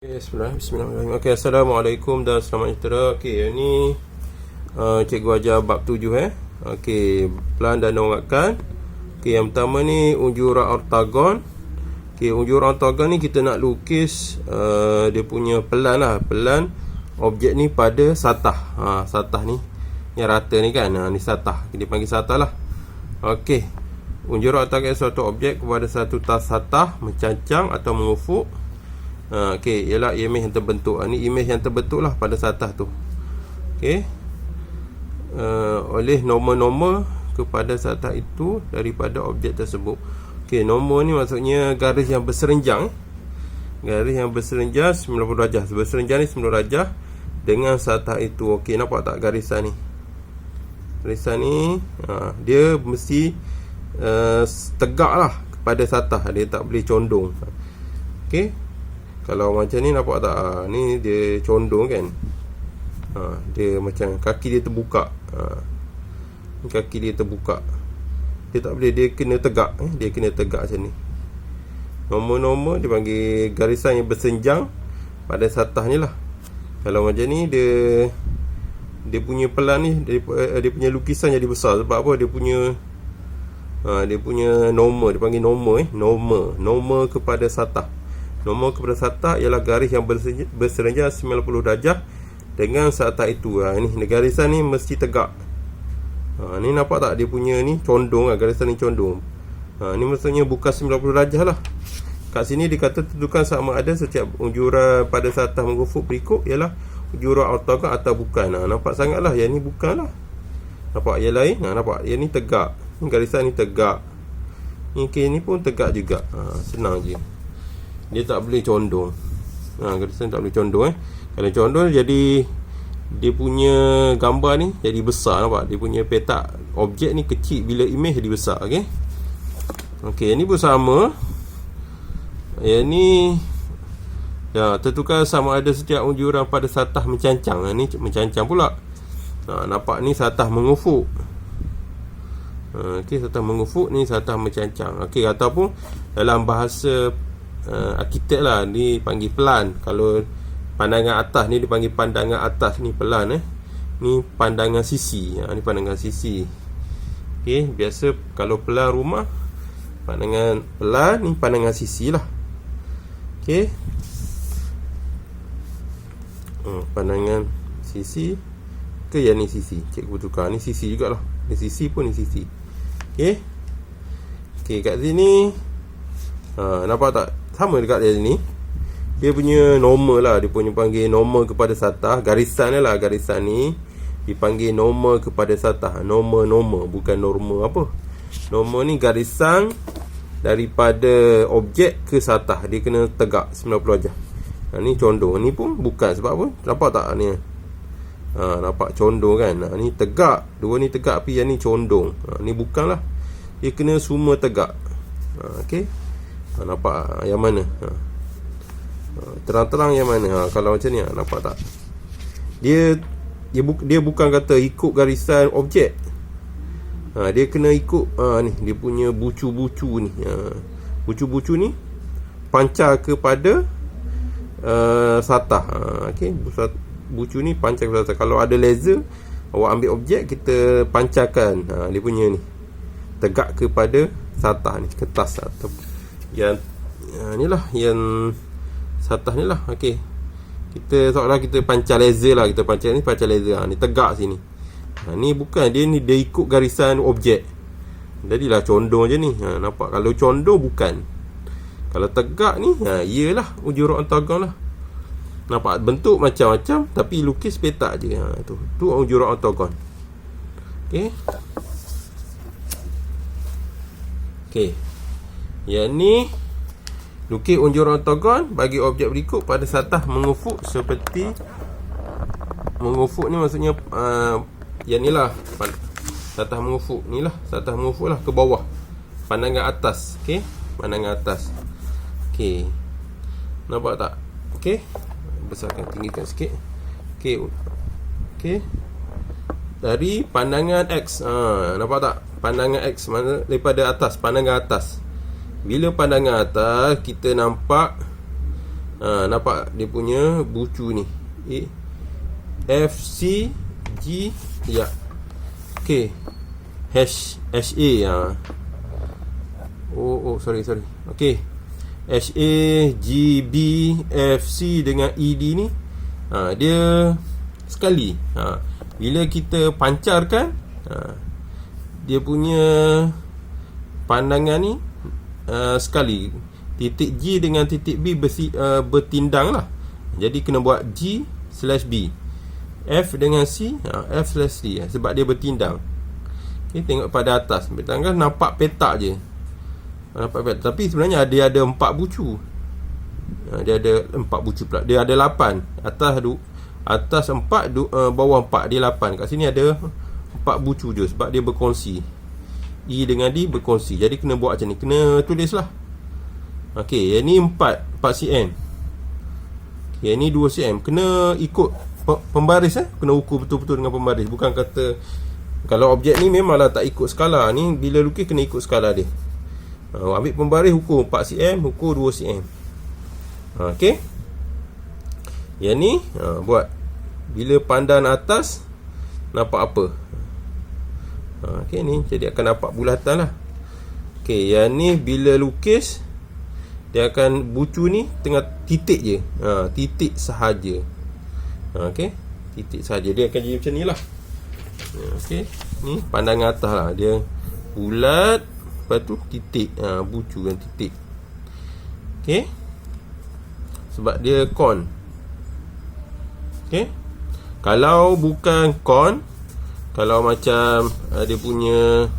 Bismillahirrahmanirrahim. Okey, Assalamualaikum dan selamat sejahtera. Okey, yang ni cikgu ajar bab 7 Okey, pelan dan ongakkan. Okey, yang pertama ni unjuran ortogon. Okey, unjuran ortogon ni kita nak lukis dia punya pelan lah, pelan objek ni pada satah. Satah ni yang rata ni kan. Ni satah. Dia panggil satah lah. Okey. Unjuran ortogon suatu objek kepada satu satah mencancang atau mengufuk. Okey, ialah imej yang terbentuk. Ni imej yang terbentuk lah pada satah tu. Okey. Oleh norma-norma kepada satah itu daripada objek tersebut. Okey, norma ni maksudnya garis yang berserenjang. Garis yang berserenjang 90 darjah. Berserenjang ni 90 darjah dengan satah itu. Okey, nampak tak garisan ni? Garisan ni dia mesti tegak lah kepada satah. Dia tak boleh condong. Okey. Kalau macam ni nampak tak? Ni dia condong kan. Dia macam kaki dia terbuka. Kaki dia terbuka. Dia tak boleh, dia kena tegak. Dia kena tegak macam ni. Norma-norma dia panggil garisan yang bersenjang pada satah ni lah. Kalau macam ni dia punya pelan ni, dia punya lukisan jadi besar. Sebab apa? Dia punya norma, dia panggil norma norma kepada satah. Norma kepada satah ialah garis yang berserenjang 90 darjah dengan satah itu. Ni garisan ni mesti tegak. Ni nampak tak dia punya ni condong lah, garisan ni condong. Ni maksudnya bukan 90 darjah lah. Kat sini dikata tentukan sama ada setiap unjuran pada satah mengufuk berikut ialah unjuran ortogon atau bukan. Nampak sangat lah, yang ni bukan lah. Nampak yang lain? Nampak yang ni tegak. Ni garisan ni tegak. Ni pun tegak juga. Senang je. Dia tak boleh condong. Garisan tak boleh condong. Kalau condong jadi dia punya gambar ni jadi besar, nampak? Dia punya petak objek ni kecil bila imej jadi besar. Okey. Okey, ni pun sama. Yang ni tentukan sama ada setiap unjuran pada satah mencancang. Ni mencancang pula. Nampak ni satah mengufuk. Okey, satah mengufuk, ni satah mencancang. Okey, ataupun dalam bahasa arkitek lah, ni panggil pelan. Kalau pandangan atas ni dipanggil pandangan atas, ni pelan ni pandangan sisi. Ni pandangan sisi. Okey, biasa kalau pelan rumah, pandangan pelan ni pandangan sisi lah. Okey. Pandangan sisi ke yang ni sisi. Cikgu tukar, ni sisi jugalah. Ni sisi pun ni sisi. Okey. Okey, kat sini nampak tak? Sama dekat dia ni. Dia punya norma lah. Dia punya panggil norma kepada satah. Garisan lah. Garisan ni dipanggil norma kepada satah. Norma. Bukan norma apa. Norma ni garisan daripada objek ke satah. Dia kena tegak 90 darjah. Ni condong. Ni pun bukan. Sebab apa? Nampak tak ni? Nampak condong kan? Ni tegak. Dua ni tegak, tapi yang ni condong. Ni bukan lah. Dia kena semua tegak. Okey. Nampak yang mana? Terang-terang yang mana? Kalau macam ni, nampak tak? Dia bukan kata ikut garisan objek. Dia kena ikut ni, dia punya bucu-bucu ni. Bucu-bucu ni pancar kepada satah. Okey, bucu ni pancar kepada satah. Kalau ada laser, awak ambil objek, kita pancarkan dia punya ni, tegak kepada satah ni, kertas atau yang ni lah, yang satah ni lah. Okey, kita seolah kita pancar laser lah. Kita pancar ni, pancar laser. Ni tegak sini. Ni bukan, dia ikut garisan objek. Jadilah condong je ni. Nampak? Kalau condong bukan. Kalau tegak ni, iyalah unjuran ortogon lah. Nampak? Bentuk macam-macam, tapi lukis petak je. Tu unjuran ortogon. Okey. Okey. Yang ni lukis unjuran ortogon bagi objek berikut pada satah mengufuk seperti mengufuk ni maksudnya yang ni lah, satah mengufuk ni lah, satah mengufuk lah ke bawah, pandangan atas. Okey, pandangan atas. Okey, nampak tak? Okey, besarkan, tinggikan sikit. Okey, okey, dari pandangan X. Nampak tak? Pandangan X mana daripada atas, pandangan atas. Bila pandangan atas, kita nampak Nampak dia punya bucu ni, F, C, G, ya, okay, H, A. Sorry. Okay, H, A, G, B, F, C dengan E, D ni, dia sekali. Bila kita pancarkan, dia punya pandangan ni sekali. Titik G dengan titik B bertindang lah. Jadi kena buat G/B. F dengan C, F/D, sebab dia bertindang. Okay, tengok pada atas, bertanggal nampak petak je. Tapi sebenarnya dia ada 4 bucu. Dia ada 4 bucu pula. Dia ada 8. Atas 4, bawah 4, dia 8. Kat sini ada 4 bucu je sebab dia berkongsi. E dengan D berkongsi. Jadi kena buat macam ni, kena tulis lah. Okey, yang ni 4 cm. Yang ni 2 cm. Kena ikut pembaris, kena ukur betul-betul dengan pembaris. Bukan kata kalau objek ni memanglah tak ikut skala. Ni bila lukis kena ikut skala dia. Ambil pembaris, ukur 4 cm, ukur 2 cm. Okey. Yang ni buat bila pandang atas nampak apa. Okey, ni jadi akan nampak bulatan lah. Okey, yang ni bila lukis dia akan bucu ni tengah titik je. Titik sahaja. Okey, titik sahaja. Dia akan jadi macam ni lah. Okey, ni pandangan atas lah. Dia bulat, lepas tu titik, bucu dan titik. Okey, sebab dia kon. Okey, kalau bukan kon, kalau macam dia punya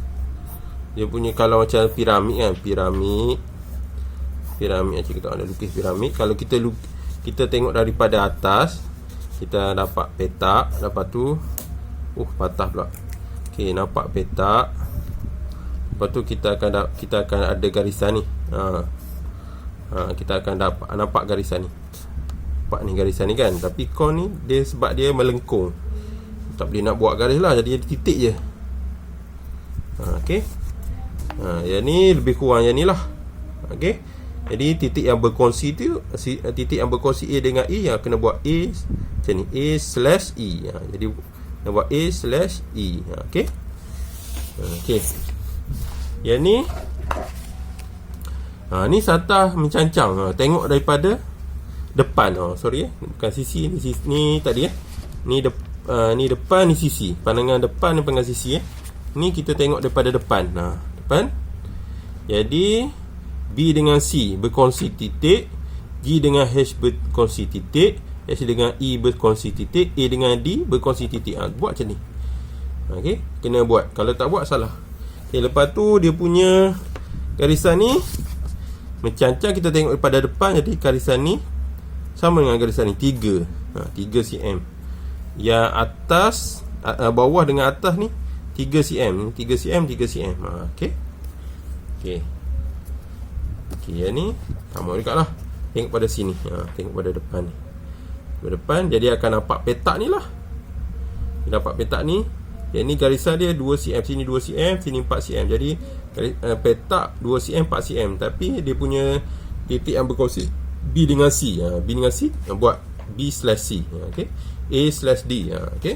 kalau macam piramid kan, piramid macam kita ada lukis piramid. Kalau kita tengok daripada atas, kita dapat petak. Lepas tu patah pula. Okey, nampak petak. Lepas tu kita akan ada garisan ni. Kita akan nampak garisan ni. Nampak ni garisan ni kan. Tapi kon ni dia sebab dia melengkung, tak boleh nak buat garis lah, jadi titik je. Okey. Yang ni lebih kurang yang ni lah. Okey. Jadi titik yang berkongsi tu, titik yang berkongsi A dengan E, yang kena buat A macam ni, A/E. Jadi kena buat A/E. Okey. Okey. Yang ni ni satah mencancang. Tengok daripada depan. Bukan sisi ni tadi ni depan, ni sisi. Pandangan depan ni pandangan sisi. Ni kita tengok daripada depan. Depan. Jadi B dengan C berkongsi titik, G dengan H berkongsi titik, H dengan E berkongsi titik, A dengan D berkongsi titik. Buat macam ni. Okey, kena buat. Kalau tak buat salah. Okey, lepas tu dia punya garisan ni mencancang, kita tengok daripada depan. Jadi garisan ni sama dengan garisan ni 3 cm. Yang atas, bawah dengan atas ni 3 cm. 3 cm. Okey. Okey. Okey, yang ni sama juga lah. Tengok pada sini. Tengok pada depan ni. Pada depan, jadi akan nampak petak ni lah. Nampak petak ni. Yang ni garisan dia 2 cm. Sini 2 cm, sini 4 cm. Jadi petak 2 cm, 4 cm. Tapi dia punya titik yang berkongsi B dengan C. B dengan C buat B/C. Okey. A/D. Okey.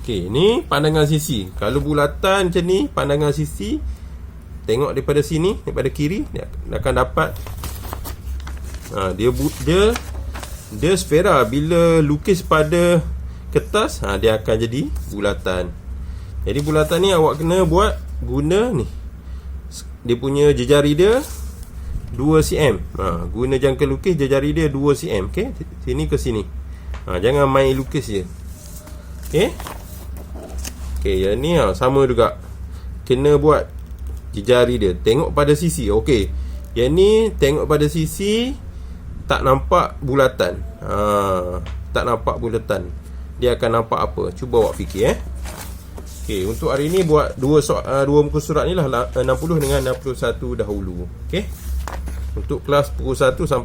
Okey, ni pandangan sisi. Kalau bulatan macam ni, pandangan sisi, tengok daripada sini, daripada kiri, dia akan dapat dia sfera. Bila lukis pada kertas, dia akan jadi bulatan. Jadi bulatan ni awak kena buat guna ni, dia punya jejari dia 2 cm. Guna jangka lukis jejari dia 2 cm. Okey, sini ke sini. Jangan main lukis je. Okey. Okey, yang ni sama juga. Kena buat jejari dia, tengok pada sisi. Okey, yang ni tengok pada sisi, tak nampak bulatan. Tak nampak bulatan. Dia akan nampak apa? Cuba awak fikir. Okey, untuk hari ni buat dua muka surat ni lah, 60 dengan 61 dahulu. Okey, untuk kelas pukul 1 sampai